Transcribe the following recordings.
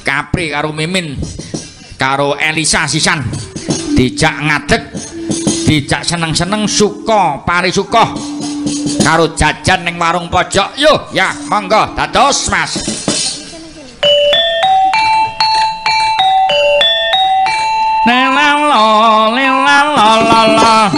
Kapri karo Mimin karo Elisa sisan dijak ngadeg dijak seneng-seneng suka parisuka karo jajan ning warung pojok. Yo ya monggo dados Mas. Lelalo lelalala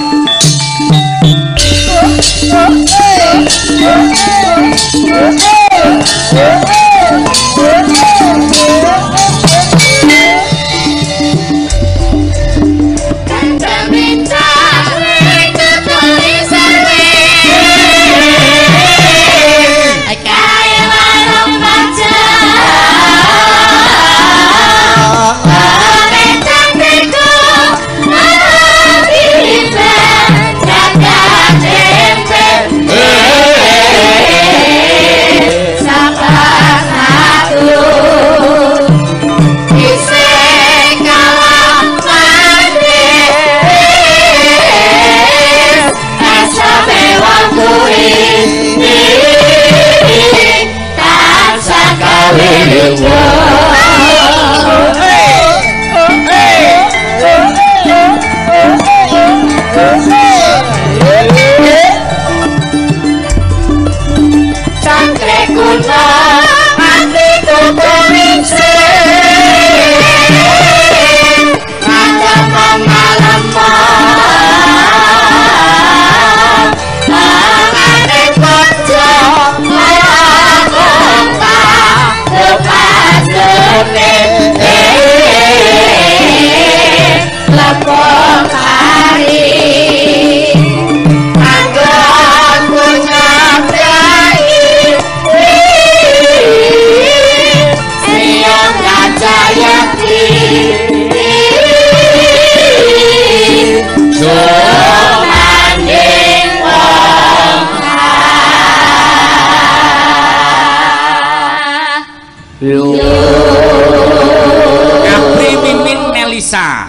Kapri Mimin Melisa.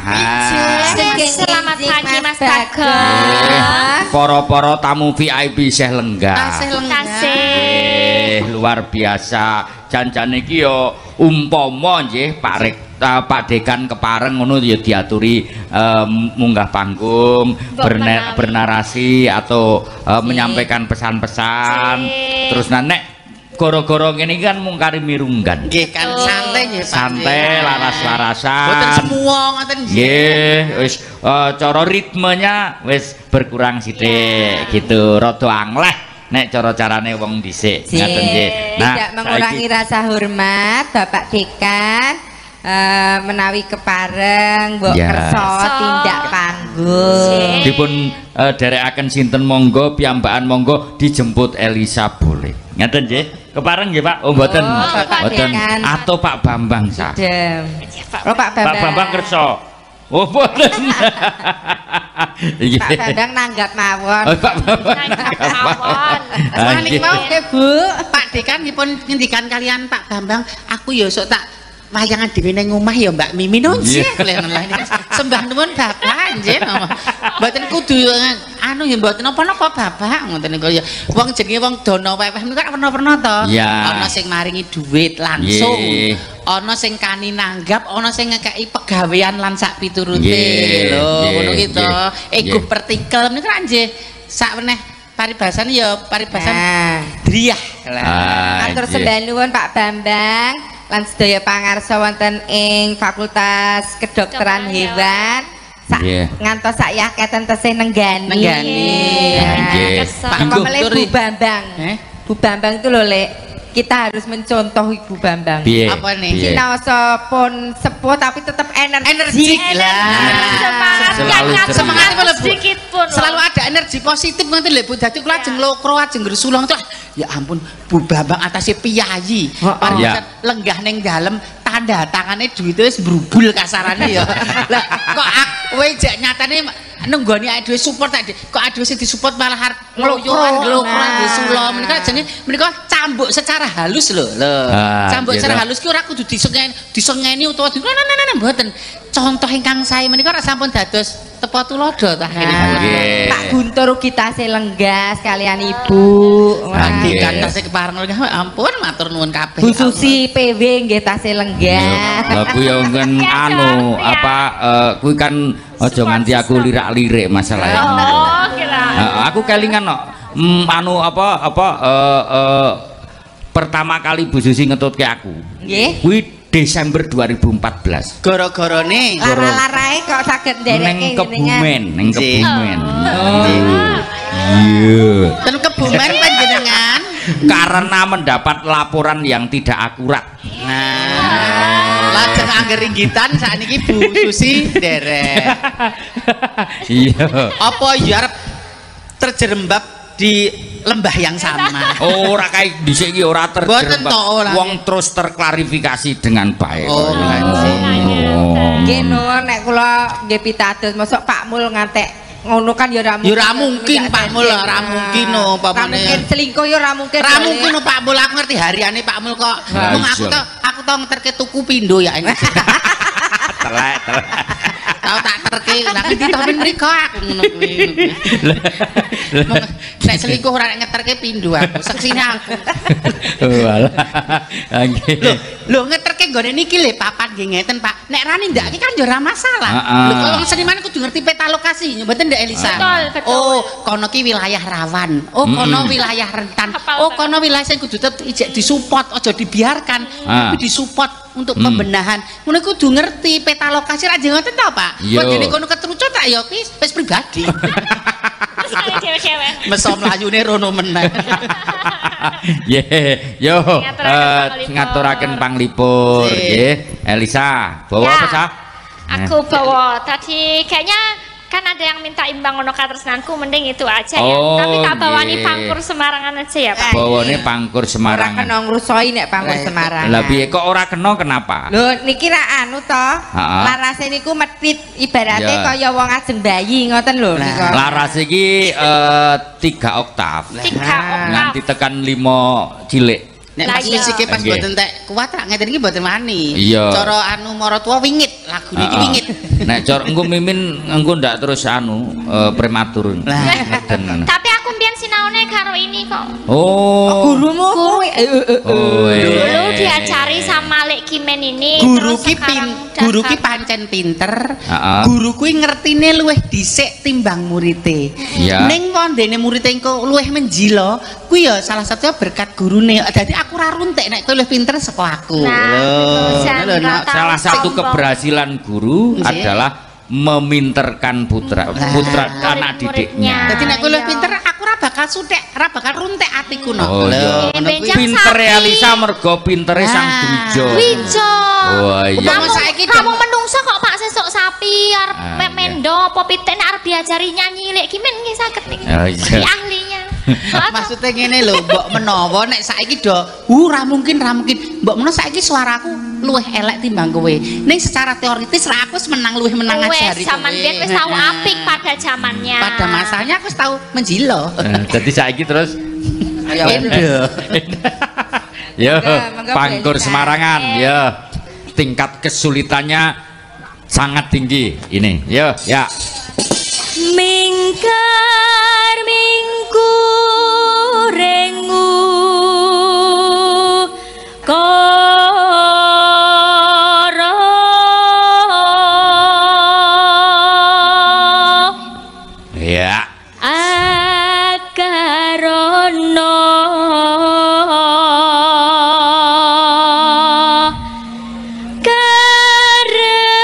Selamat pagi Mas Bagong. Para-para tamu VIP Syekh Lenggah. Terima kasih. Luar biasa. Jan-jan iki ya umpama nggih Pak Dekan kepareng ngono ya diaturi munggah panggung, bernarasi atau menyampaikan pesan-pesan. Terus nek goro-goro ngene kan mung kari mirunggan. Nggih kan santai nggih Pak. Santai laras-larasan. Mboten semua ngoten nggih. Nggih, wis cara ritmenya wis berkurang sithik gitu. Rada angleh nek cara-carane wong dhisik. Ngaten nggih. Tidak mengurangi rasa hormat Bapak Dekan. Menawi kepareng mbok kersa tindak panggung. Dipun derekaken sinten monggo piyambakan monggo dijemput Elisa boleh. Ngaten nggih. Kepareng nggih Pak. Oh mboten. Mboten. Atau Pak Bambang sah. Oh Pak Bambang. Pak Bambang kersa. Oh mboten. Pak Bambang nanggap mawon. Oh Pak Bambang nanggap mawon. Saling mau Bu, Pak Dekan dipun ngendikan kalian Pak Bambang, aku ya sok tak wayangan dhewe ning omah ya Mbak Mimi nggih kalian lain sembah nuwun Bapak nggih mboten kudu anu ya mboten napa-napa Bapak ngoten niku ya wong jenenge wong dana weweh niku kan pernah to ana sing maringi dhuwit langsung ana sing kani nanggap ana sing ngekeki pegawean lan sak piturute lho ngono ki to ego partikel niku kan nggih sak meneh paribasan ya paribasan driyah lah atur sembah nuwun Pak Bambang lan sedaya pangarsa wonten ing Fakultas Kedokteran Hewan ngantos sak yaketen tesih nenggani. Pak Bu Bambang. Bu Bambang itu lho Lek, kita harus mencontoh Ibu Bambang. Apa nih? Sinaosa pun sepuh tapi tetap energi lah. Semangat sedikit pun. Selalu ada energi positif nanti lho Bu. Dadi kula ajeng lokro ajeng ngresulang tuh. Ya ampun, Bu Bambang atasnya piyayi. Pariwisata lenggah ning dalem tanda tangannya duit wis brubul kasarane ya. Lah kok kowe jak nyatane nenggoni awake dhewe support tak kok awake dhewe sing disupport malah arep nglokro disula menika jenenge menika cambuk secara halus lho. Cambuk secara halus ki ora kudu disengeni utawa mboten. Contoh ingkang sae menika ora sampun dados tepo tulodo ta kene. Nggih. Pak Guntur ugi tasih lenggas kalian Ibu. Nggih kan tasih kepareng ampun matur nuwun kabeh. Bu Susi PW nggih tasih lenggas. Lah kuwi yo kan anu apa kuwi kan aja nganti aku lirak-lirik masalahnya. Oh, kira. Aku kelingan no, anu apa pertama kali Bu Susi ngetutke aku. Nggih. Kuwi Desember 2014. Gara-garane Lara-larae kok saged ndereke Neng Kebumen, neng Kebumen. Iya. Ten Kebumen panjenengan Karena mendapat laporan yang tidak akurat. Nah, lajeng angger ringgitan sakniki Bu Susi derek. Iya. Apa ya arep terjerembab di lembah yang sama? Ora kayak dhisik iki ora Mboten to, ora. Wong terus terklarifikasi dengan baik. Oh, Nggih nuwun nek kula nggih pitados mosok Pak Mul ngantek ngono kan ya ora mungkin. Ya ora mungkin Pak Mul, ora mungkin no Ora pamane. mungkin selingkuh ya ora mungkin. Ora mungkin no Pak Mul, aku ngerti hariane Pak Mul kok. Wong aku tau ngeterke tuku pindho ya ini. Telek. Tau tak terke, lah ngendi to men mriko aku ngono kuwi. Nek selingkuh ora ngeterke pindho aku, seksine aku. Walah. Nggih. Lho ngeterke nggone niki lho papat nggih ngeten Pak. Nek rani ndak iki kan yo ora masalah. Lho kalau seniman kudu ngerti peta lokasi, mboten Ndek Elisa. Betul. Oh, kono ki wilayah rawan. Oh, kono wilayah rentan. Oh, kono wilayah sing kudu tetep ijek disupport, aja dibiarkan, tapi disupport untuk pembenahan. Ngono kudu ngerti peta lokasi ra ngoten to, Pak? Kok dene kono ketrucut tak ya wis pribadi. Terus kali cewek-cewek. Meso mlayune rono meneh. Yo ngaturaken panglipur nggih. Elisa, bawa apa sah? Aku bawa tadi kayaknya kan ada yang minta imbang ono katresnanku, mending itu aja ya. Oh, Tapi tak bawani nggih. pangkur Semarangan aja ya Pak. Bawane pangkur Ora Semarangan. kena ngrusoi nek pangkur Semarang. Lah piye kok ora kena kenapa? Lho niki ra anu to. Larase niku medhit ibarate Ya. kaya wong ajeng bayi ngoten lho nika. Laras iki 3 oktav. 3 oktav. Nganti tekan 5 cilik. Nek Lah pas iya. fisike pas Nggih. mboten tek kuat tak ngeten iki mboten wani. Iya. Cara anu maratuwa wingit, lagu niki wingit. Nek cara engko mimin engko ndak terus anu prematur. Ngeten. Tapi aku mbiyen sinaune karo ini kok. Oh. Gurumu kuwi. Oh. Dulu diajari sama Lek Kimen ini. Guru terus ki sekarang guru ki daftar. pancen pinter. Heeh. Guru kuwi ngertine luwih dhisik timbang murite. Iya. Ning wondene murite engko luwih menjilo, kuwi ya salah satu berkat gurune. Dadi aku ora runtik nek kowe luwih pinter saka aku. Jangan Nak. tahu Salah satu sombong. keberhasilan guru Nggih. adalah meminterkan putra anak didiknya. Dadi nek kowe luwih Iya. pinter aku ora bakal sutek, ora bakal runtik atiku no. Oh, iya. ngono kuwi. Benjang Pinter sapi. Elisa mergo pintere sang Dwijo. Wijo. Wah, iya. Umpama saiki Kamu dong- menungso kok Pak sesuk sapi arep iya. mendo apa pitik nek arep diajari nyanyi Lek Kimen nggih saged niki. Oh, iya. Di ahlinya. Maksudnya ngene lho, mbok menawa nek saiki do, ra mungkin. Mbok menawa saiki suaraku luwih elek timbang kowe. Ning secara teoritis ra aku wis menang luwih menang Wes ajari kowe. zaman biyen wis tau apik pada zamannya. Pada masanya aku wis tau menjilo. Jadi saiki terus Ya udah. yo Monggo, pangkur Elisa. Semarangan yo tingkat kesulitannya sangat tinggi ini yo ya Mingkar mingkurengu koro ya akarono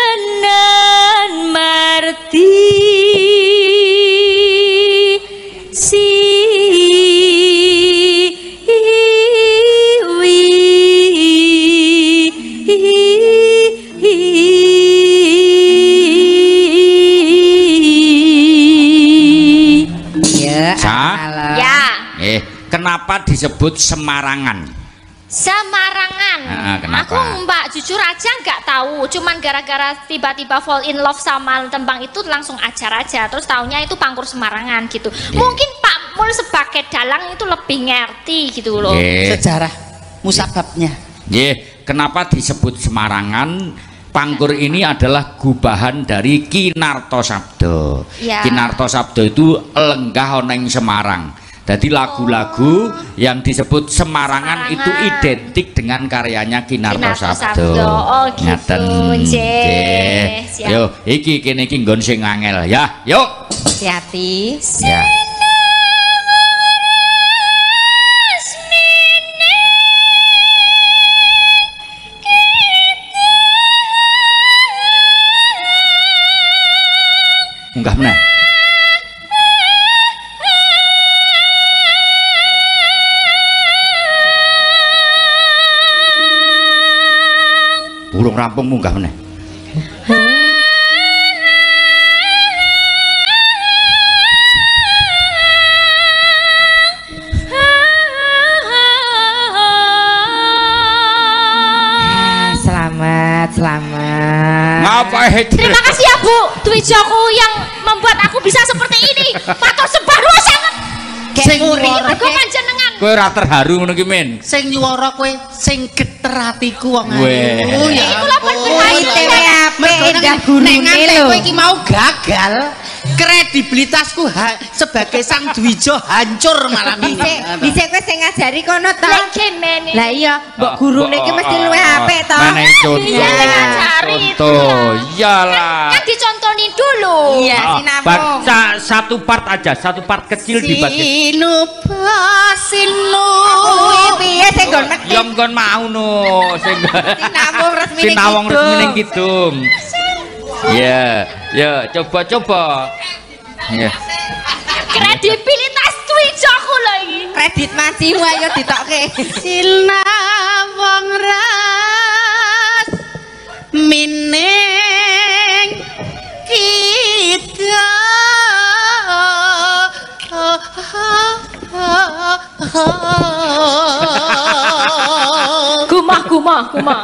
karenan marti Ya. Sa? alah. ya kenapa disebut Semarangan? Semarangan. Kenapa? Aku Mbak jujur aja nggak tahu, cuman gara-gara tiba-tiba fall in love sama tembang itu langsung ajar aja, terus taunya itu pangkur Semarangan gitu. Mungkin Pak Mul sebagai dalang itu lebih ngerti gitu loh. Nggih. Sejarah musababnya. Nggih, kenapa disebut Semarangan? Pangkur ini adalah gubahan dari Kinarto Sabdo. Ya. Kinarto Sabdo itu lenggah ana ing Semarang. Jadi lagu-lagu yang disebut Semarangan itu identik dengan karyanya Kinarto Sabdo. Oh gitu. Nggih. Yo, iki kene iki nggon sing angel ya. Yuk. Hati-hati. Ya. Munggah meneh. Burung rampung munggah meneh. Selamat. Ngapa Terima kasih ya Bu Dwijoku yang membuat aku bisa seperti ini. Matur sembah nuwun sanget. Sing Mergo nyuwara panjenengan. kowe ora terharu ngono ki men. sing nyuwara kowe sing geter atiku wong Weh. ayu. Ya Iki kula pun ITW Mergo indah neng gurune ngantek lho. kowe iki mau gagal, kredibilitasku sebagai sang Dwijo hancur malam ini. Dhisik kowe sing ngajari kono to. Lek gemen. Lah iya, mbok gurune iki mesti luwih apik to. Meneh contoh. Iya, sing ngajari itu. Contoh. Iyalah. Kan dicontoni dulu. Iya, sinambung. Satu part aja, satu part kecil dibagi. Sinu Kuwi piye sing nggon mesti Ya nggon mau no sing sinambung resmine sinawang kidung. resmine kidung. Ya, ya coba. Ya. Kredibilitas Dwijoku lho iki. Kredit macimu ayo ditokke. Sinawang ras mining kita Gumah.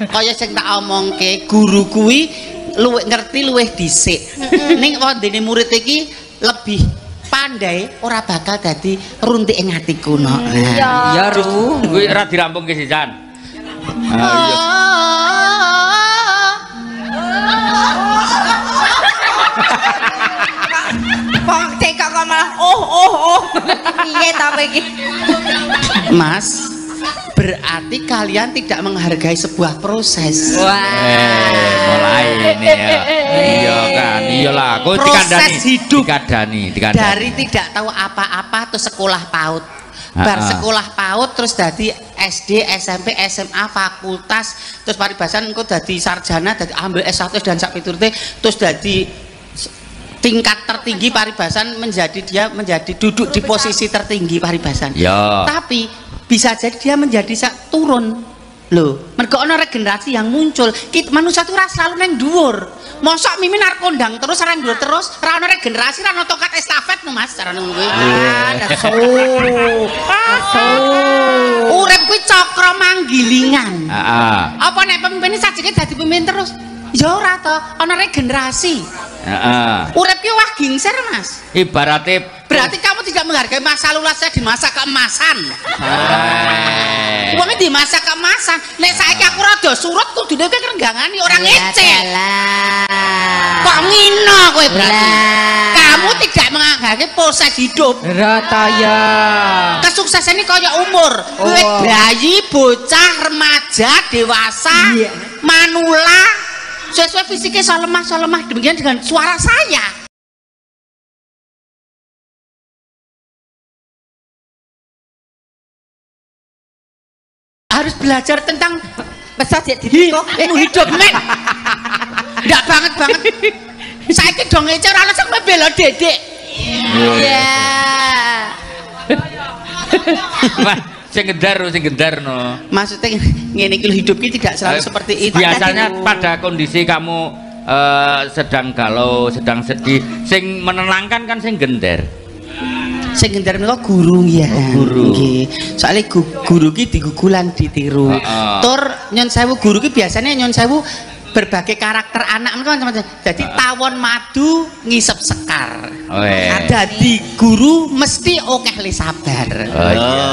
kaya sing tak omongke guru kuwi luwih ngerti luwih dhisik ning wondene murid iki lebih pandai ora bakal dadi runtik ing atiku no. Ya ru. Kuwi ora dirampungke sisan. Kok cekak kok malah oh. Piye ta kowe iki? Mas, berarti kalian tidak menghargai sebuah proses. Mulai ini ya. Iya kan, iyalah. Kowe Proses hidup. dikandani. Dari tidak tahu apa-apa terus sekolah PAUD. Bar sekolah PAUD terus dadi SD, SMP, SMA, fakultas, terus paribasan engko dadi sarjana, dadi ambil S1 dan sak piturute, terus dadi tingkat tertinggi paribasan menjadi duduk di posisi tertinggi paribasan. Ya. Tapi bisa jadi dia menjadi turun. Loh, mergo ana regenerasi yang muncul. Manusia itu ora selalu neng dhuwur. Mosok mimin arep kondang terus ora dhuwur terus, ora ana regenerasi, ora ana tongkat estafet no Mas, cara ngono kuwi. Urip kuwi cakra manggilingan. Heeh. Apa nek pemimpin sajake dadi pemimpin terus? Ya ora to, ana regenerasi. Heeh. Urip ki wah gingser Mas. Ibaratnya Berarti kamu tidak menghargai masa lulasnya di masa keemasan. Uangnya di masa keemasan. Nek saiki aku rada surut kudune kowe renggangani orang ngece. Kok ngino kowe berarti? Kamu tidak menghargai proses hidup. Rata ya. Kesuksesan ini kaya umur. Kowe bayi, bocah, remaja, dewasa, manula, sesuai fisiknya so lemah demikian dengan suara saya. Harus belajar tentang Besok jadi ditiko. hidup men. Ndak banget. Saiki dong ngece ora ana sing bela Dedek. Iya. sing gendar no. Maksudnya ngene iki hidup iki tidak selalu seperti itu. Biasanya pada kondisi kamu sedang galau, sedang sedih, sing menenangkan kan sing gendar. Sing gendar menika guru ya. Guru. Nggih. Soale guru ki digugulan ditiru. Tur nyon sewu guru ki biasanya nyon sewu berbagai karakter anak macam-macam. Jadi tawon madu ngisep sekar. Dadi guru mesti akeh le sabar. Oh iya.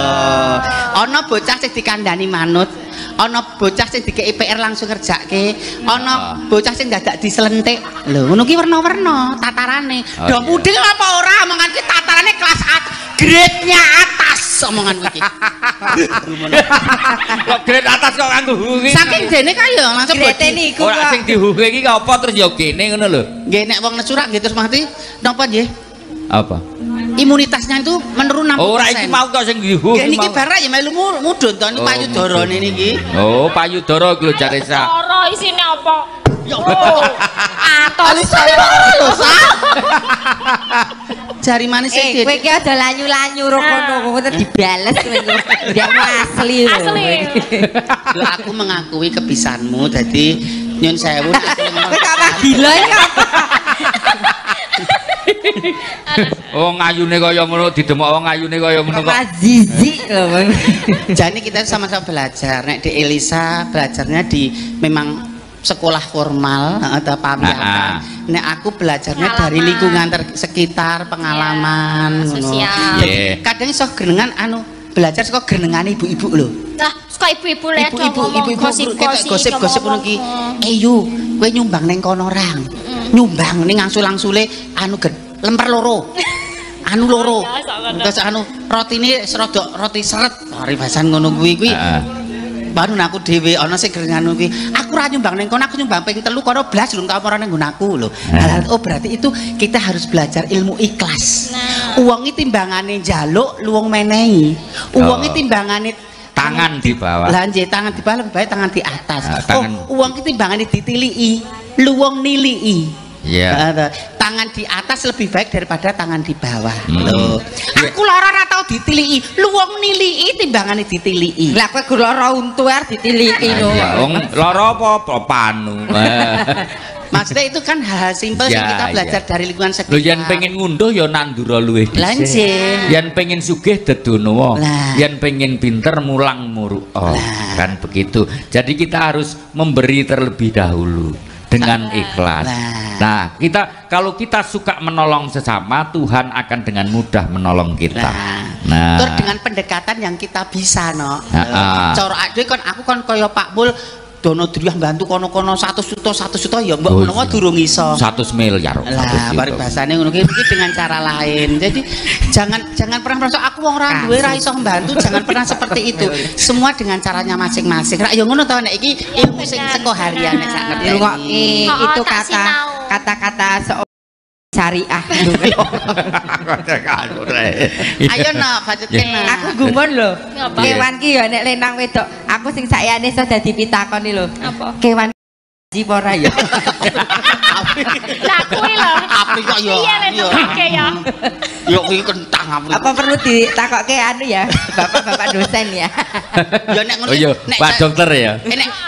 Ana bocah sing dikandani manut, ana bocah sing dikeki PR langsung ngerjakke, ana bocah sing dadak diselentik. Lho, ngono ki werna-werna tatarane. Do puding apa ora omongan ki tatarane kelas A, grade-nya atas omongan iki. Kok grade atas kok nganggo hu iki. Saking dene kaya langsung grade niku ora sing dihu iki apa terus ya kene ngono lho. Nggih nek wong nesurak nggih terus mati napa nggih? Apa? Imunitasnya itu menurun 60%. Ora iki mau kok sing dihu. Ya niki barak ya melu mudhun to niku payudarane niki. Oh, payudara iki lho jare sa. Ora isine apa? Ya Allah. Atos. Jari manis iki. Kowe iki aja lanyu-lanyu ro kono, kowe dibales kowe. Ndak asli lho. Asli. Lho aku mengakui kebisaanmu dadi nyun sewu. Kowe kok gila iki. Oh ngayune kaya ngono didemok wong ngayune kaya ngono kok. Zizi lho. Jadi kita sama-sama belajar. Nek di Elisa belajarnya di memang sekolah formal atau pamjatan. Nek aku belajarnya dari lingkungan sekitar, pengalaman, sosial. Jadi kadang iso genengan belajar saka genengan ibu-ibu lho. Nah, suka ibu-ibu le gosip-gosip ngono ki. Yu, kowe nyumbang ning kono rang. Nyumbang ning angsul-angsule lemper loro. Loro. Terus rotine serodok roti seret. Paribasan ngono kuwi. Baru aku dhewe ana sing genengan kuwi. Aku ora nyumbang ning kono, aku nyumbang ping 3 kono blas lho tau ora ning nggonku lho. Oh berarti itu kita harus belajar ilmu ikhlas. Uang iki timbangane njaluk, luwung menehi. Uang iki timbangane tangan di bawah. Lah nggih, tangan di bawah lebih baik tangan di atas. Uang iki timbangane ditiliki, luwung niliki. Iya. Tangan di atas lebih baik daripada tangan di bawah. Loh. Aku lara ora tau ditiliki, luwung niliki timbangane ditiliki. Lah kowe gur lara untu arep ditiliki lho. Ya wong lara apa panu. Maksudnya itu kan hal-hal simpel yang kita belajar dari lingkungan sekitar. Lho yen pengen ngunduh ya nandura luwih dhisik. Yen pengen sugih dedono. Yen pengen pinter mulang muru. Oh, kan begitu. Jadi kita harus memberi terlebih dahulu dengan ikhlas. Nah, kalau kita suka menolong sesama, Tuhan akan dengan mudah menolong kita. Nah, terus dengan pendekatan yang kita bisa, no. Cara aku kan kaya Pak Mul dono driyah bantu kono-kono 100 juta ya mbok menawa durung iso 100 miliar. Lah bari bahasane ngono iki dengan cara lain. Jadi jangan pernah merasa aku wong ora duwe ra iso mbantu, jangan pernah seperti itu. Semua dengan caranya masing-masing. Ra ya ngono to nek iki ilmu sing teko harian nek sak ngerti. Itu kata-kata syariah. Ayo no bacutke no. Aku gumun lho. Kewan ki ya nek lenang wedok, aku sing sakjane iso dadi pitakon lho. Apa? Kewan ji ora ya. Lah kuwi lho. Api kok ya. Iya nek ya. Yo kuwi kentang api. Apa perlu ditakokke ya, Bapak dosen ya. Ya nek ngono nek Pak dokter ya.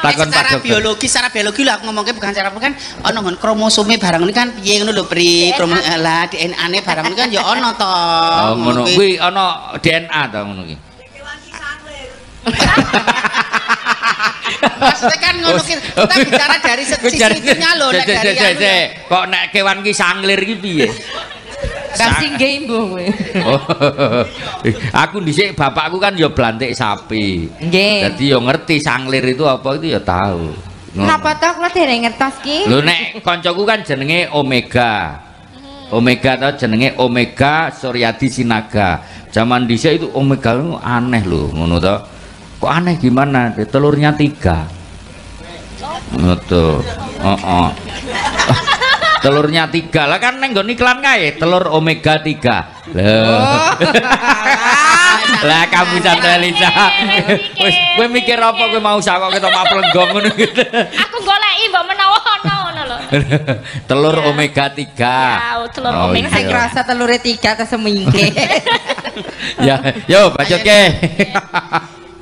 Takon Pak dokter. Secara biologi lho aku ngomongke bukan cara kan ana nggon kromosome barang ini kan piye ngono lho Pri. Lah DNA-ne barang ini kan ya ana to. Oh ngono kuwi ana DNA to ngono ki. Maksudnya kan ngono kita bicara dari sisi itunya lho nek dari kok nek kewan ki sanglir ki piye? Kasih nggih mbuh kowe. Aku dhisik bapakku kan ya blantik sapi. Nggih. Dadi ya ngerti sanglir itu apa itu ya tahu. Napa to kula dereng ngertos ki? Lho nek kancaku kan jenenge Omega. Omega to jenenge Omega Suryadi Sinaga. Zaman dhisik itu Omega itu aneh lho ngono to. Kok aneh gimana? Telurnya 3. Betul. Telurnya 3 lah kan neng nggon iklan kae telur omega 3 lah kamu Sandra Elisa wis kowe mikir apa kowe mau sak kok ketok maplenggong ngono gitu aku goleki mbok menawa ana ngono lho telur omega 3 ya telur omega sing rasa telure 3 terus semingke ya yo bacotke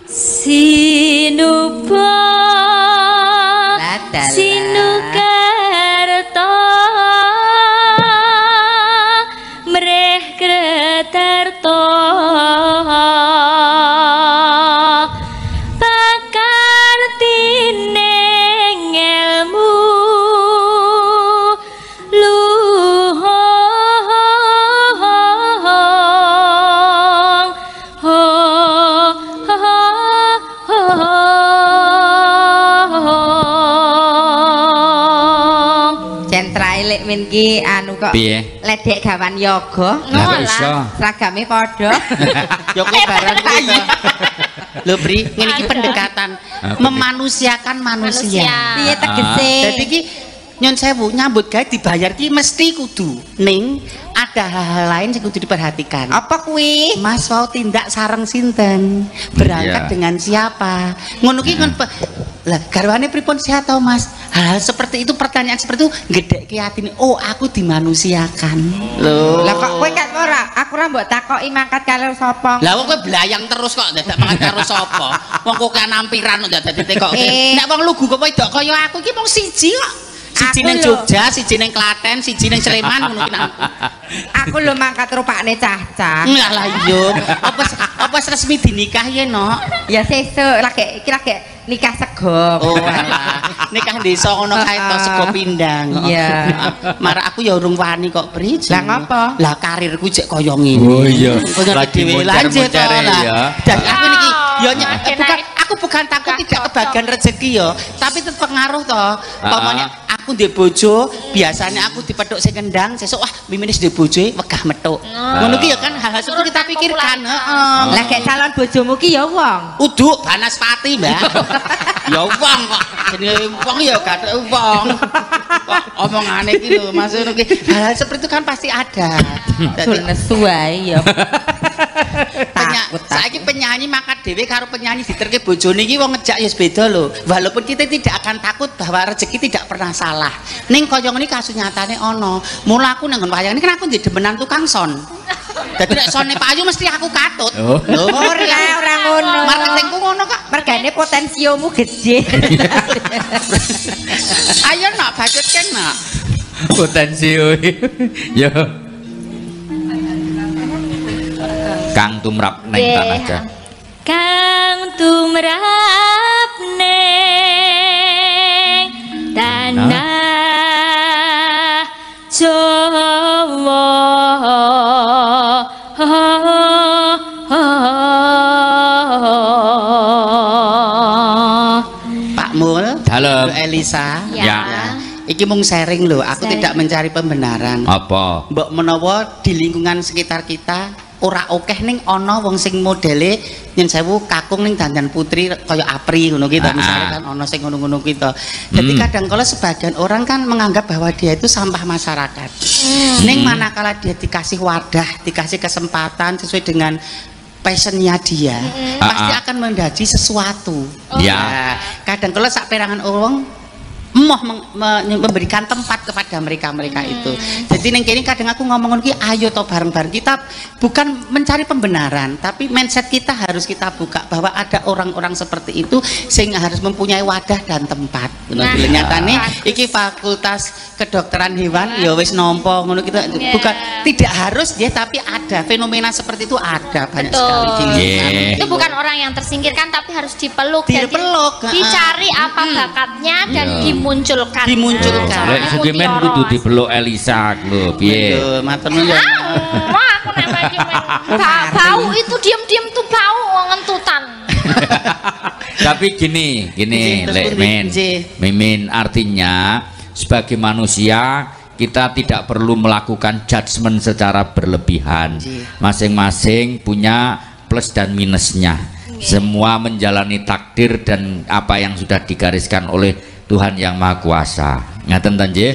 sinuba sinukarta mreh kretarta pakartine ilmu luhung iki anu kok ledek gawan yoga. Ngolah. Seragame padha. Ya kuwi barang kuwi to. Lho Bri, ngene iki pendekatan memanusiakan manusia. Piye tegese? Dadi iki nyon sewu nyambut gawe dibayar ki mesti kudu ning ada hal-hal lain sing kudu diperhatikan. Apa kuwi? Mas mau tindak sareng sinten? Berangkat dengan siapa? Ngono ki kon lah garwane pripun sehat to Mas? Hal seperti itu, pertanyaan seperti itu gedhekke atine. Oh, aku dimanusiakan. Lho. Lah kok kowe kan ora, aku ora mbok takoki mangkat karo sapa. Lah wong kowe blayang terus kok dadak mangkat karo sapa? Wong kok nampiran kok dadak ditekokke. Nek wong lugu kok wedok kaya aku iki mung siji kok. Siji ning Jogja, siji ning Klaten, siji ning Sleman ngono ki. Aku lho mangkat rupane cah-cah. Lah iya. Apa resmi dinikah ya, Nok? Ya sesuk lagi iki lagi nikah sego. Oh alah. Nikah desa ngono kae to sego pindang. Iya. Marak aku ya urung wani kok, Bri. Lah ngapa? Lah karirku jek kaya ngene. Oh iya. Lagi moncer-moncer ya. Dan aku niki ya aku bukan takut tidak kebagian rezeki ya, tapi tetep pengaruh to. Pokoknya aku ndek bojo, biasanya aku dipethuk sing kendang, sesuk wah mimine ndek bojoe wegah metuk. Ngono ki ya kan hal-hal seperti kita pikirkan, heeh. Lah gek calon bojomu ki ya wong. Uduk Banaspati, Mbak. Ya wong kok. Jenenge wong ya gak wong. Omongane iki lho, Mas ngono ki. Hal seperti itu kan pasti ada. Dadi nesu wae ya. Saiki penyanyi mangkat dhewe karo penyanyi diterke bojone iki wong ngejak ya beda lho. Walaupun kita tidak akan takut bahwa rezeki tidak pernah salah. Ning kaya ngene kasus nyatane ana. Mula aku nang wayang iki kan aku ndek demenan tukang son. Dadi nek sone payu mesti aku katut. Lho Ora ngono. Marketingku ngono kok. Mergane potensiomu gede. Ayo nak bacotken nak. Potensi yo. Kang tumrap neng tanah Jawa. Kang tumrap neng tanah Jawa. Pak Mul, Dalem. Bu Elisa. Ya. Iki mung sharing lho, aku tidak mencari pembenaran. Apa? Mbok menawa di lingkungan sekitar kita ora akeh ning ana wong sing modele nyen sewu kakung ning dandan putri kaya Apri ngono ki to misalnya kan ana sing ngono-ngono ki to. Dadi kadang kala sebagian orang kan menganggap bahwa dia itu sampah masyarakat. Ning manakala dia dikasih wadah, dikasih kesempatan sesuai dengan passionnya dia, pasti akan menjadi sesuatu. Ya. Kadang kala sak perangan orang memberikan tempat kepada mereka itu. Jadi neng kene kadang aku ngomong ki ayo to bareng-bareng kita bukan mencari pembenaran, tapi mindset kita harus kita buka bahwa ada orang-orang seperti itu sehingga harus mempunyai wadah dan tempat. Nah, nyatane iki fakultas kedokteran hewan ya wis nampa ngono kita bukan tidak harus dia tapi ada fenomena seperti itu ada banyak sekali. Itu bukan orang yang tersingkirkan tapi harus dipeluk, dicari apa bakatnya dan dimunculkan. Lek segemen kudu dipeluk Elisa lho, piye? Matur nuwun ya. Aku nek bau itu diam-diam tuh bau ngentutan. Tapi gini Lek Mimin artinya sebagai manusia kita tidak perlu melakukan judgement secara berlebihan. Masing-masing punya plus dan minusnya. Semua menjalani takdir dan apa yang sudah digariskan oleh Tuhan yang Maha Kuasa. Ngaten ta nggih?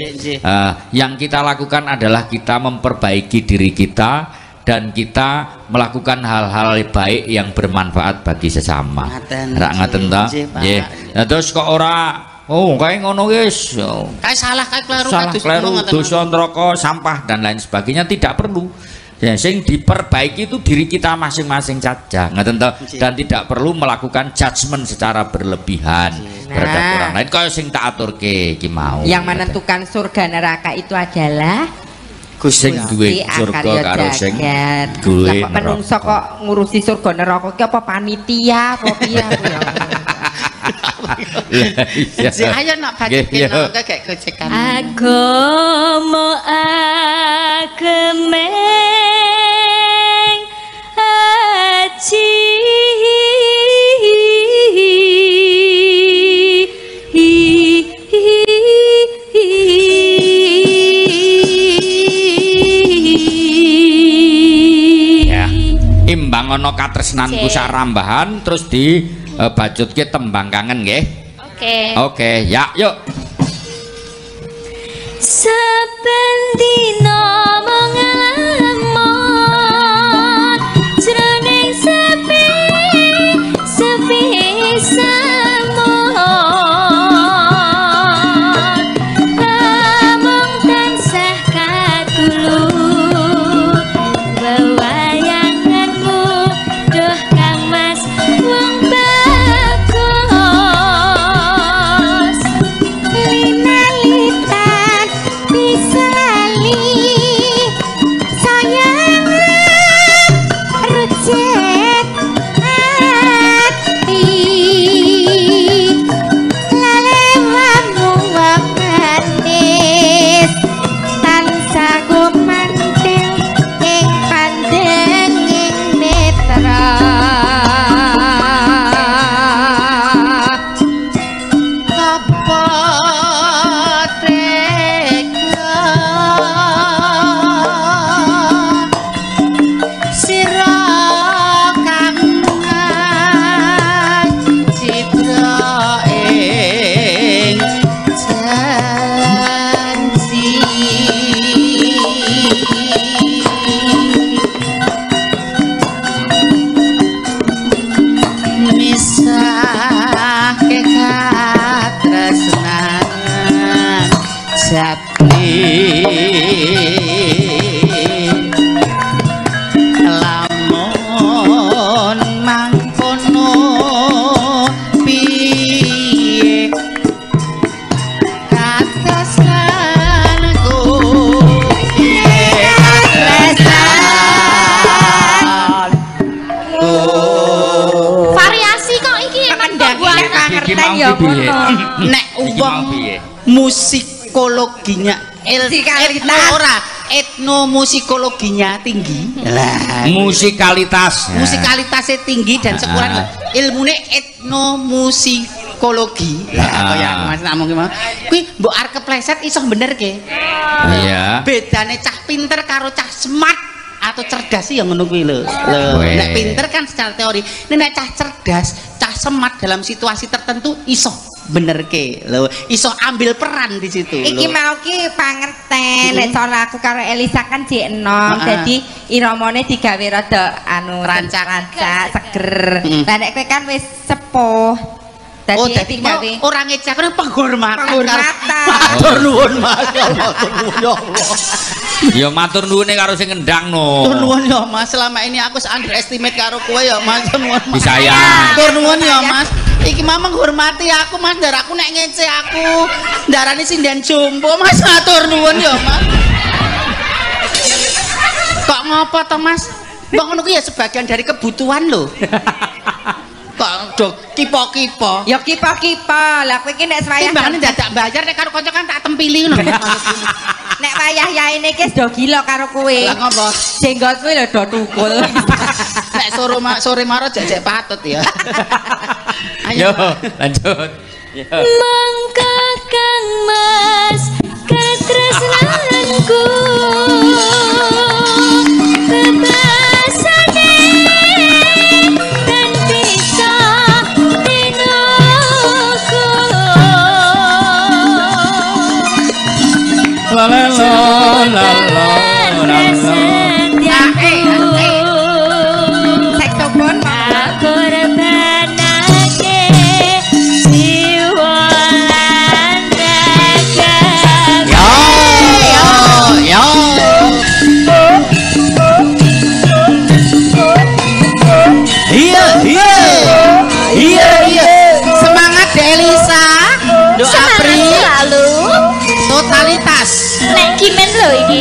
Yang kita lakukan adalah kita memperbaiki diri kita dan kita melakukan hal-hal baik yang bermanfaat bagi sesama. Rak ngaten ta? Nggih. Nah terus kok ora kayak ngono guys. Kayak salah kayak kleru dosa neraka sampah dan lain sebagainya tidak perlu. Ya, sing diperbaiki itu diri kita masing-masing saja, dan tidak perlu melakukan judgement secara berlebihan terhadap orang lain. Kau sing tak aturke iki mau. Yang menentukan surga neraka itu adalah Gusti duwe surga karo sing duwe neraka. Menungso kok ngurusi surga neraka ki apa panitia apa piye Ayo nak bacakin kayak gocekan. Agama agemeng aji ana katresnanku sarambahan terus di bajutke tembang kangen nggih. Oke, ya yuk. Saben dina mengalamon jroning sepi samon amung tansah katulung wewayanganmu duh Kang Mas wong bagus linalitan bisa lali sayang rujet hati lalewamu manis tansah gumantil ing pandenging netra apa tega sira kang citra ing janji misahke katresnan jati lamun mangkono piye katresnanku piye katresnanku variasi kok iki emang buat Iki mau piye? nek wong musikologinya etnomusikologinya tinggi lah musikalitasnya tinggi dan sekuran ilmune etnomusikologi lah kaya Mas nak mung kuwi mbok arep kepleset iso bener ke iya bedane cah pinter karo cah smart atau cerdas sih yang ngono kuwi lho nek pinter kan secara teori nek cah cerdas cah smart dalam situasi tertentu iso bener ke lho iso ambil peran di situ iki mau ki pangerten nek cara aku karo Elisa kan jek enom dadi iramane digawe rada anu rancak-rancak seger lah nek kowe kan wis sepuh dadi digawe ora ngecak penghormatan matur nuwun Mas ya Allah ya matur nuwune karo sing ngendang no matur nuwun ya Mas selama ini aku underestimate karo kowe ya Mas nuwun disayang matur nuwun ya Mas iki mamang hormati aku Mas ndaraku nek ngece aku ndarani sinden jompo Mas matur nuwun ya Mas kok ngopo to Mas mbok ngono ku ya sebagian dari kebutuhan lho kok do kipo-kipo ya kipo-kipo lah kowe iki nek wayah timbangane dadak bayar nek karo kanca kan tak tempili ngono nek wayah yaene iki do gila karo kowe lah ngopo jenggotku lho do tukul nek sore maro jek patut ya ayo lanjut mangka Kang Mas katresnanku bebasane dan bisa dinoku la la la la la saksofon aku rebanake jiwa lan raga yo iya semangat Delisa doa pri lalu totalitas nek kimen lho iki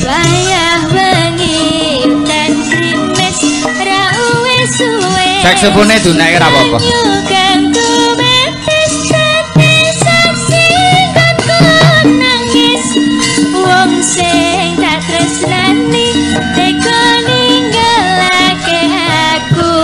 wayah wengi udan krimis ra wis suwe saksofone dunake ora apa-apa wong sing tak tresnani teko ninggalake aku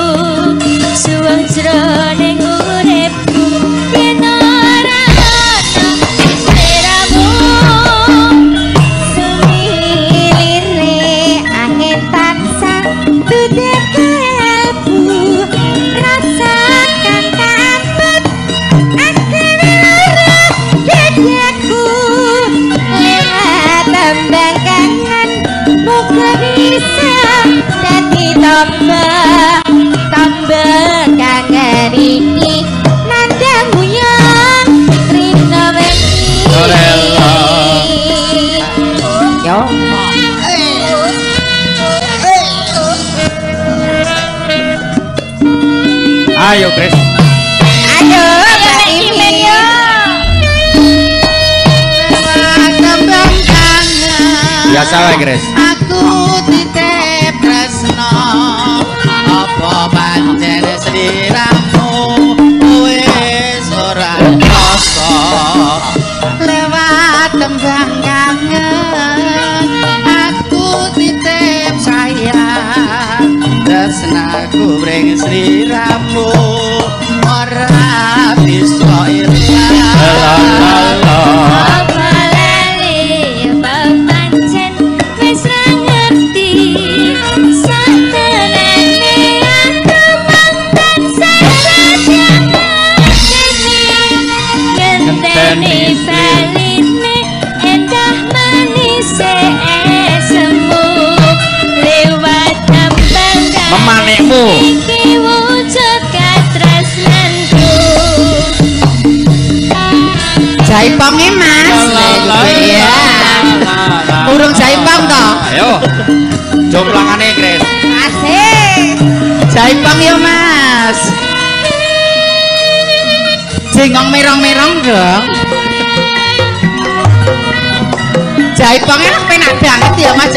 Biasa wae, Kris. Aku titip tresno apa pancen sliramu wis ora rasa lewat tembang kangen aku titip sayang tresnaku ring sliramu ora bisa ilang Memanikmu Jaiponge Mas. Iya. Urung jaipong to. ayo jomplangane Kris Asik. Jaipong yo Mas. Jengong merong-merong dong. Jaipongnya penak banget ya Mas.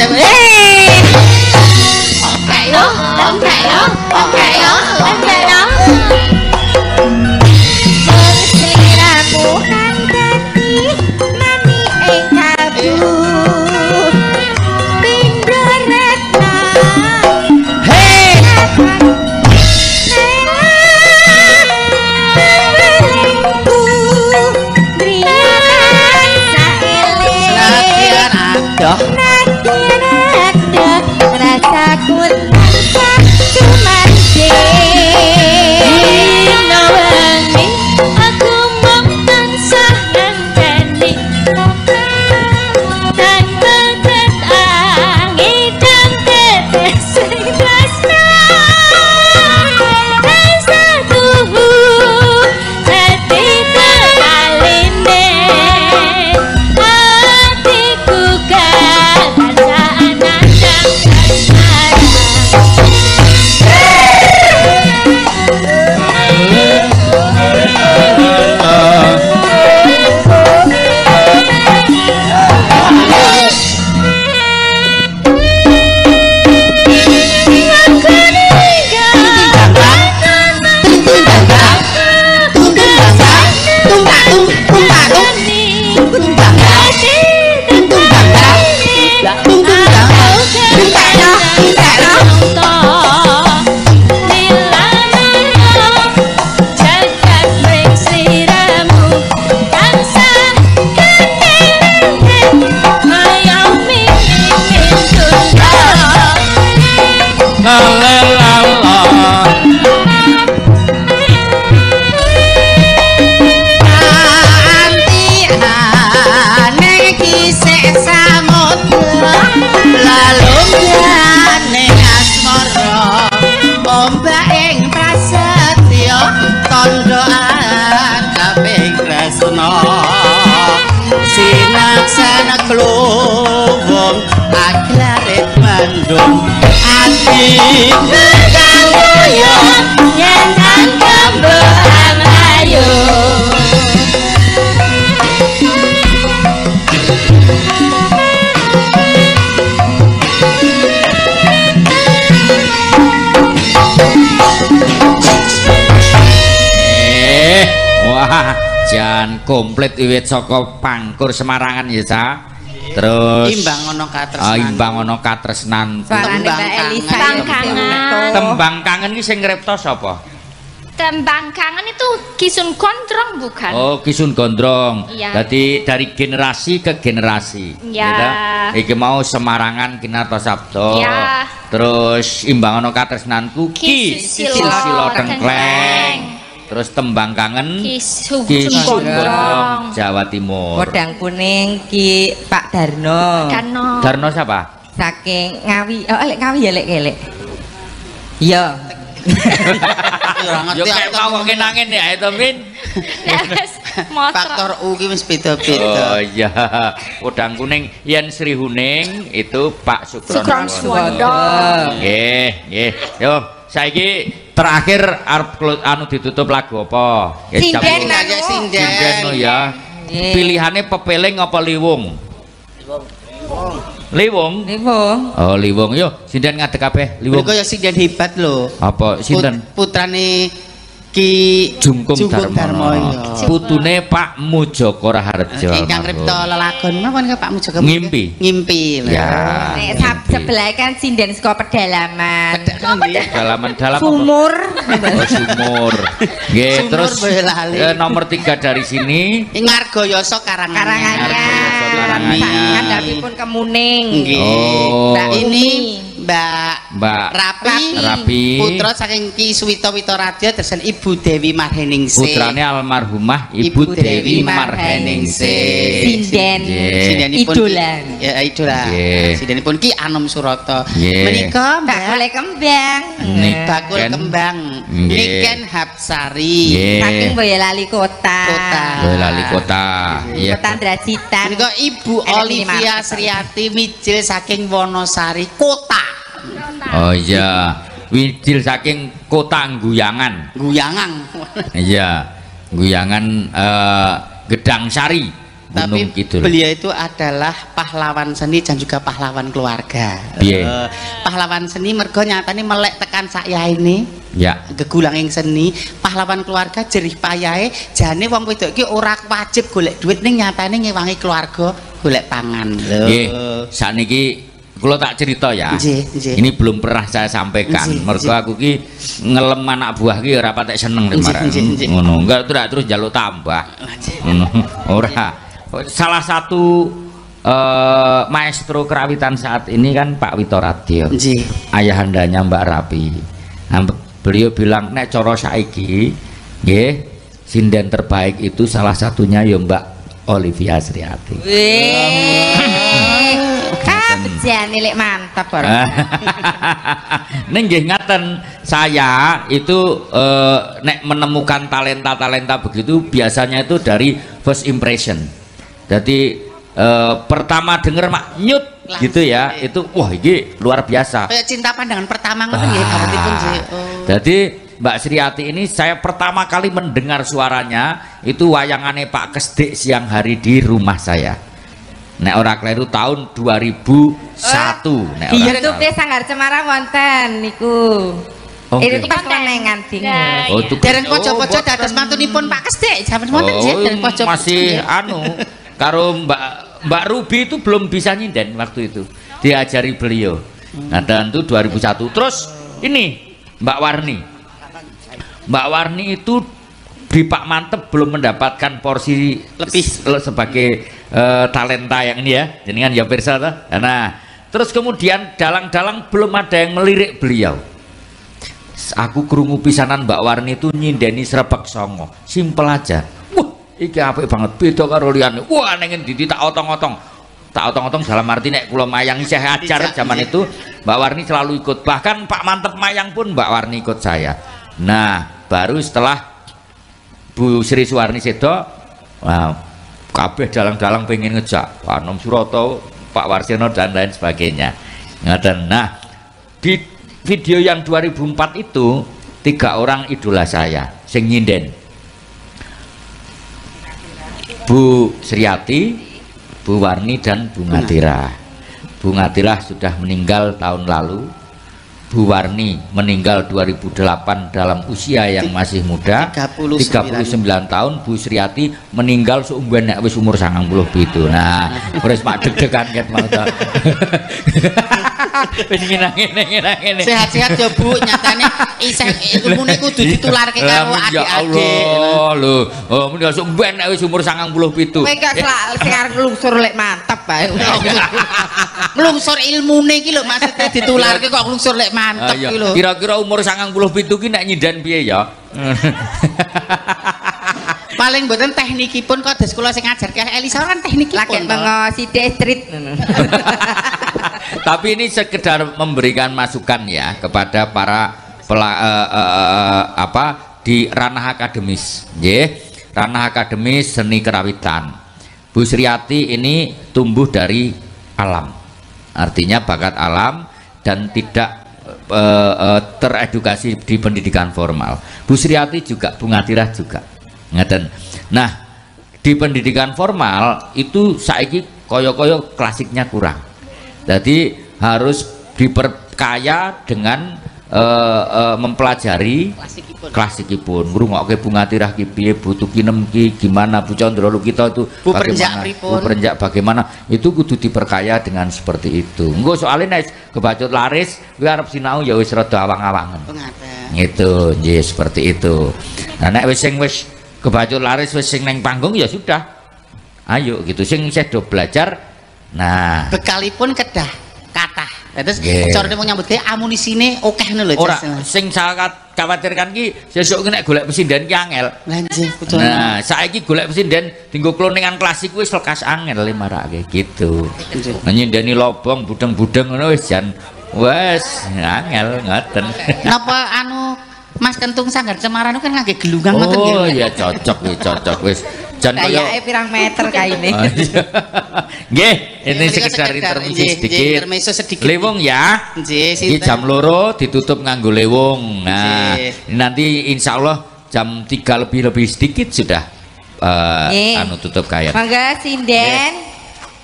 jan komplit wiwit saka Pangkur Semarangan ya Ca. Terus imbang ana katresnan. Imbang ana katresnan. Tembang kangen iki sing ngripta sapa? Tembang kangen itu Kisun Gondrong bukan? Oh, Kisun Gondrong. Iya. Jadi dari generasi ke generasi. Iya. Gitu? Iki mau Semarangan Kinarta Sabda. Iya. Terus imbang ana katresnanku Ki Susilo Tengkleng. Terus tembang kangen Kisun Gondrong Jawa Timur. Wedang kuning Ki Pak Darno. Darno siapa? Saking Ngawi. Oh, lek Ngawi ya lek kelek. Iya. Yo kayak mau kenangin ya itu Min. Faktor U ki wis beda-beda. Oh iya. Wedang kuning yen Sri Huning itu Pak Sukron Suwondo. Nggih, nggih. Yo saiki terakhir arep anu ditutup lagu apa? Sinden aja sinden. Sinden ya. Pilihannya pepeling apa liwung? Liwung. Oh, Liwung. Yo, sinden ngadeg kabeh. Liwung. Mergo ya sinden hebat lho. Apa sinten? Putrane Ki Jungkung Darmono. Putune Pak Mujoko Raharjo. Ingkang ripta lelagon napa Pak Mujoko? Ngimpi lho. Ya. Nek sebelah kan sinden saka pedalaman. Pedalaman dalam sumur. Oh, sumur. Nggih, terus nomor 3 dari sini Ngargoyoso Karanganyar. Kan dapipun Kemuning. Oh. Mbak ini Mbak Rapi putra saking Ki Suwito Witoradya dersen Ibu Dewi Marheningsih. Putrane almarhumah Ibu Dewi Marheningsih. Sinden idola. Ya idola. Sindenipun Ki Anom Surata. Menika bakul kembang. Bakul kembang. Niken Hapsari. Saking Boyolali Kota. Boyolali Kota. Iya. Kota Drajitan. Menika Ibu Olivia Sriati Mijil saking Wonosari Kota. Oh iya, Wijil saking Kota Guyangan. Iya, Guyangan Gedang Sari. Tapi beliau itu adalah pahlawan seni dan juga pahlawan keluarga. Pahlawan seni mergo nyatane melek tekan saya ini. Ya. Gegulang ing seni, pahlawan keluarga jerih payahe jane wong wedok iki ora wajib golek duit ning nyatane ngewangi keluarga golek pangan. Nggih, sakniki kula tak cerita ya. Ini belum pernah saya sampaikan. Mergo aku ki ngelem anak buah ki ora patek seneng ngono. Enggak terus njaluk tambah. Ngono. Ora. Salah satu maestro kerawitan saat ini kan Pak Witoradya. Ayahandanya Mbak Rapi. Nah, beliau bilang nek cara saiki nggih sinden terbaik itu salah satunya ya Mbak Olivia Sriati. Kabejan lek mantap ora. Ning nggih ngaten, saya itu nek menemukan talenta-talenta begitu biasanya itu dari first impression. Jadi pertama denger mak nyut gitu ya, itu wah ini luar biasa. Kayak cinta pandangan pertama ngoten nggih kabaripun sih. Jadi Mbak Sriati ini saya pertama kali mendengar suaranya itu wayangane Pak Kesdik siang hari di rumah saya. Nek ora kleru tahun 2001. Nek ora. YouTube Sanggar Cemara wonten niku. Itu pas kemenengan ding. Oh, dereng pojo-pojo dados mantunipun Pak Kesdik. Jaman wonten sih dereng pojo. Masih anu karo Mbak Ruby itu belum bisa nyinden waktu itu. Diajari beliau. Nah, dan itu 2001. Terus ini Mbak Warni. Mbak Warni itu di Pak Mantep belum mendapatkan porsi lebih sebagai talenta yang ini ya, jadi kan ya pirsa toh. Nah, terus kemudian dalang-dalang belum ada yang melirik beliau. Aku krungu pisanan Mbak Warni itu nyindeni Srebek Songo, simpel aja. Wah, iki apik banget, beda karo liyane. Wah, ning endi tak otong-otong. Tak otong-otong dalam arti nek kula mayang isih ajar zaman itu, Mbak Warni selalu ikut. Bahkan Pak Mantep mayang pun Mbak Warni ikut saya. Nah, baru setelah Bu Sri Suwarni sedo, wow, kabeh dalang-dalang pengen ngejak Pak Anom Surata, Pak Warsiono dan lain sebagainya. Nah, di video yang 2004 itu 3 orang idola saya sing nyinden. Bu Sriati, Bu Warni dan Bu Ngatira. Bu Ngatira sudah meninggal tahun lalu. Bu Warni meninggal 2008 dalam usia yang masih muda, 39 tahun. Bu Sriati meninggal seumben nek wis umur 97. Nah, wis mak deg-degan ket mau ta. Wis ngene. Sehat-sehat ya Bu, nyatane isih ilmune kudu ditularke karo adik-adik. Ya Allah lho. Oh, meninggal seumben nek wis umur 97. Kowe gak sing arep nglungsur lek mantap bae. Nglungsur ilmune iki lho maksudnya ditularke kok nglungsur lek mantep iki lho. Kira-kira umur 97 ki nek nyinden piye ya? Paling mboten teknikipun kok des kula sing ngajarke Elisa kan teknikipun. Lagi mengo sithik street. Tapi ini sekedar memberikan masukan ya kepada para di ranah akademis, nggih. Ranah akademis seni kerawitan. Bu Sriati ini tumbuh dari alam. Artinya bakat alam dan tidak teredukasi di pendidikan formal. Bu Sriati juga, Bu Ngatira juga. Ngeten. Nah, di pendidikan formal itu saiki kaya klasiknya kurang. Jadi harus diperkaya dengan mempelajari klasikipun. Ngrungokke Bunga Tirah ki piye, Bu Tukinem ki gimana, Bu Condro kita itu bagaimana, Bu Perenjak bagaimana, itu kudu diperkaya dengan seperti itu. Engko soalnya nek kebacut laris kuwi arep sinau ya wis rada awang-awangan. Gitu, nggih seperti itu. Nah nek wis kebacut laris wis sing neng panggung ya sudah. Ayo gitu sing isih do belajar. Nah, bekalipun kedah kathah. Terus carane mau nyambut gawe amunisine akeh ngono lho. Ora sing saya khawatirkan ki sesuk nek golek pesinden ki angel. Lah nggih, betul. Nah, saiki golek pesinden dienggo kloningan klasik wis lekas angel le marake gitu. Nyindeni lobong budeng-budeng ngono wis jan wes angel ngoten. Napa anu Mas Kentung Sanggar Cemaran kan ngangge gelungang ngoten nggih. Oh iya cocok wis. Jan kaya pirang meter kaine. Nggih, ini sekedar intermezzo sedikit. Lewung ya. Nggih, iki jam 2 ditutup nganggo lewung. Nah, nanti insya Allah jam 3 lebih sedikit sudah anu tutup kaya. Mangga sinden.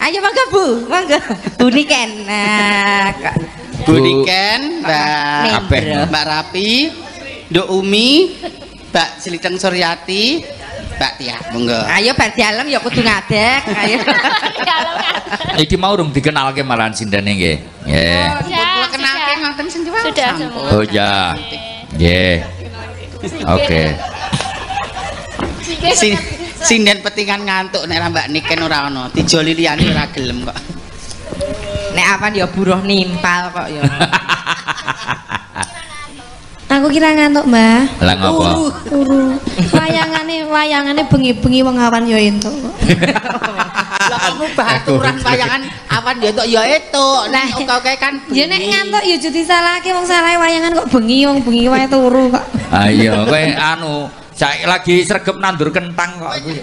Ayo mangga Bu, mangga. Bu Niken. Nah, Bu Niken, Mbak Rapi, Nduk Umi, Mbak Siliteng Suryati, Mbak Tia, monggo. Ayo bar dalem ya kudu ngadeg, ayo. Iki mau urung dikenalke malahan sindene nggih. Nggih. Kula kenalke ngoten senjuang. Sudah. Oh ya. Nggih. Oke. Sinden petingan ngantuk nek Mbak Niken ora ana. Dijoli liyane ora gelem kok. Nek apan ya buruh nimpal kok ya. Aku kira ngantuk, Mbah. Lah ngopo? Turu. Wayangane bengi-bengi wong awan ya entuk. Lah kamu baturan wayangan awan ya entuk ya entuk. Nah, oke kan. Ya nek ngantuk ya aja disalahke wong salahe wayangan kok bengi wong bengi wae turu kok. Ayo kowe anu saya lagi sregep nandur kentang kok aku.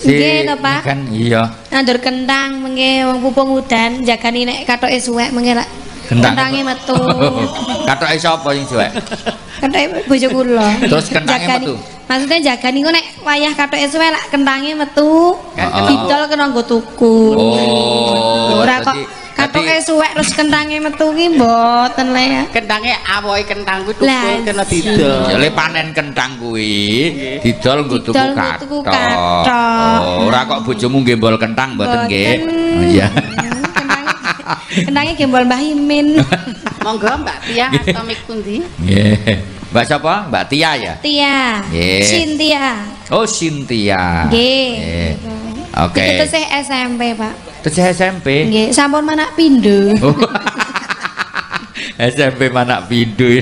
Nggih to, Pak. Kan iya. Nandur kentang mengke wong pupung udan jagani nek katoke suwek mengke lak kentange metu. Katoke sapa sing suwek? Katoke bojo kula. Terus kentange metu. Maksudnya jagani ku nek wayah katoke suwek lak kentange metu. Didol kena nggo tuku. Oh. Ora kok katoke suwek terus kentange metu ki mboten le. Kentange awohe kentang kuwi tukul kena didol. Ya le panen kentang kuwi didol nggo tuku kathok. Oh, ora kok bojomu gembol kentang mboten nggih. Oh iya. Kentangnya gembol Mbah Imin. Monggo Mbak Tia atau Mik pundi? Nggih. Mbak siapa? Mbak Tia ya? Tia. Cynthia. Oh, Cynthia. Nggih. Oke. Itu tesih SMP, Pak. Tesih SMP. Nggih, sampun manak pindho. SMP Manak Pindu.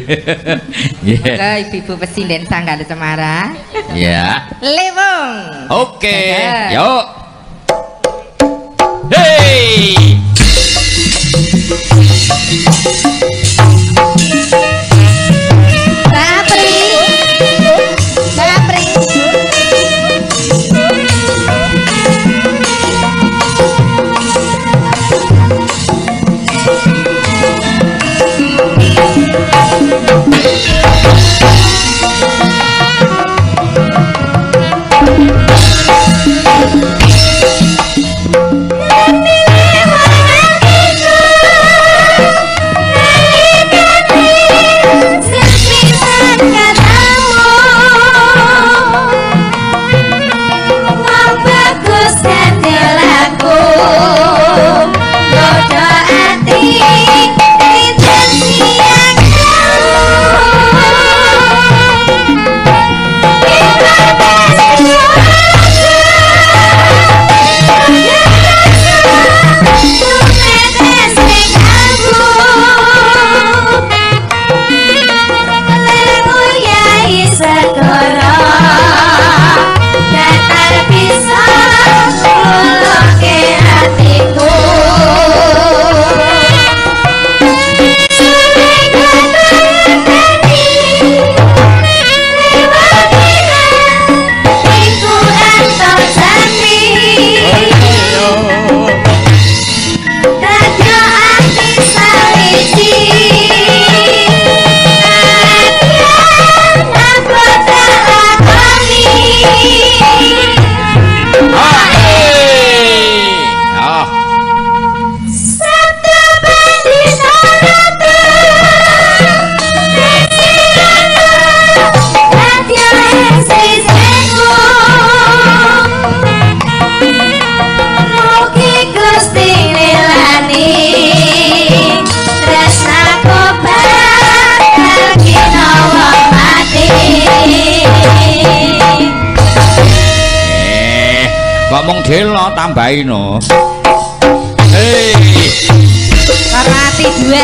Monggo Ibu Presiden Sanggar Cemara. Ya. Lewung. Oke. Yuk. Hey. ngomong delo tambahin no. Hei Karati 2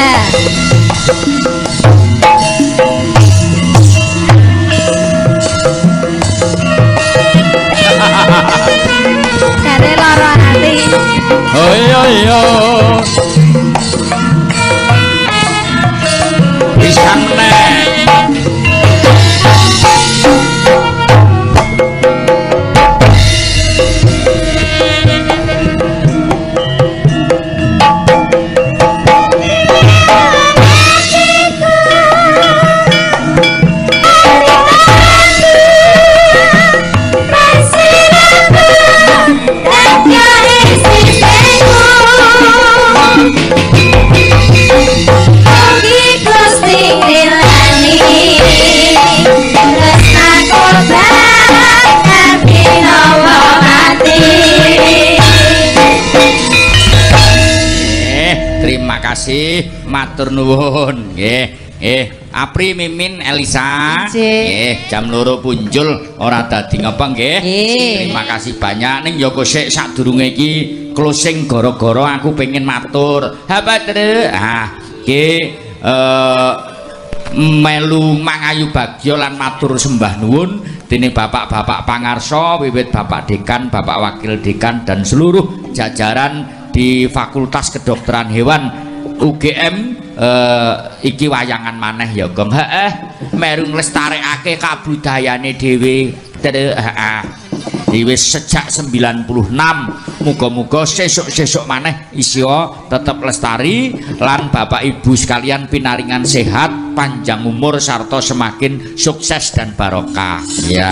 kare loro ati oh iya bisa meneh matur nuwun nggih Apri Mimin Elisa nggih jam 2 punjul ora dadi ngapa nggih terima kasih banyak ning yo kok sik sadurunge iki closing gara-gara aku pengen matur ha Padre nggih melu mangayu bagya lan matur sembah nuwun dene bapak-bapak pangarsa wiwit Bapak Dekan, Bapak Wakil Dekan dan seluruh jajaran di Fakultas Kedokteran Hewan UGM iki wayangan maneh ya Gong meru nglestarekake kabudayane dhewe wis sejak 96 muga-muga sesuk-sesuk maneh isya tetep lestari lan Bapak Ibu sekalian pinaringan sehat panjang umur sarta semakin sukses dan barokah ya.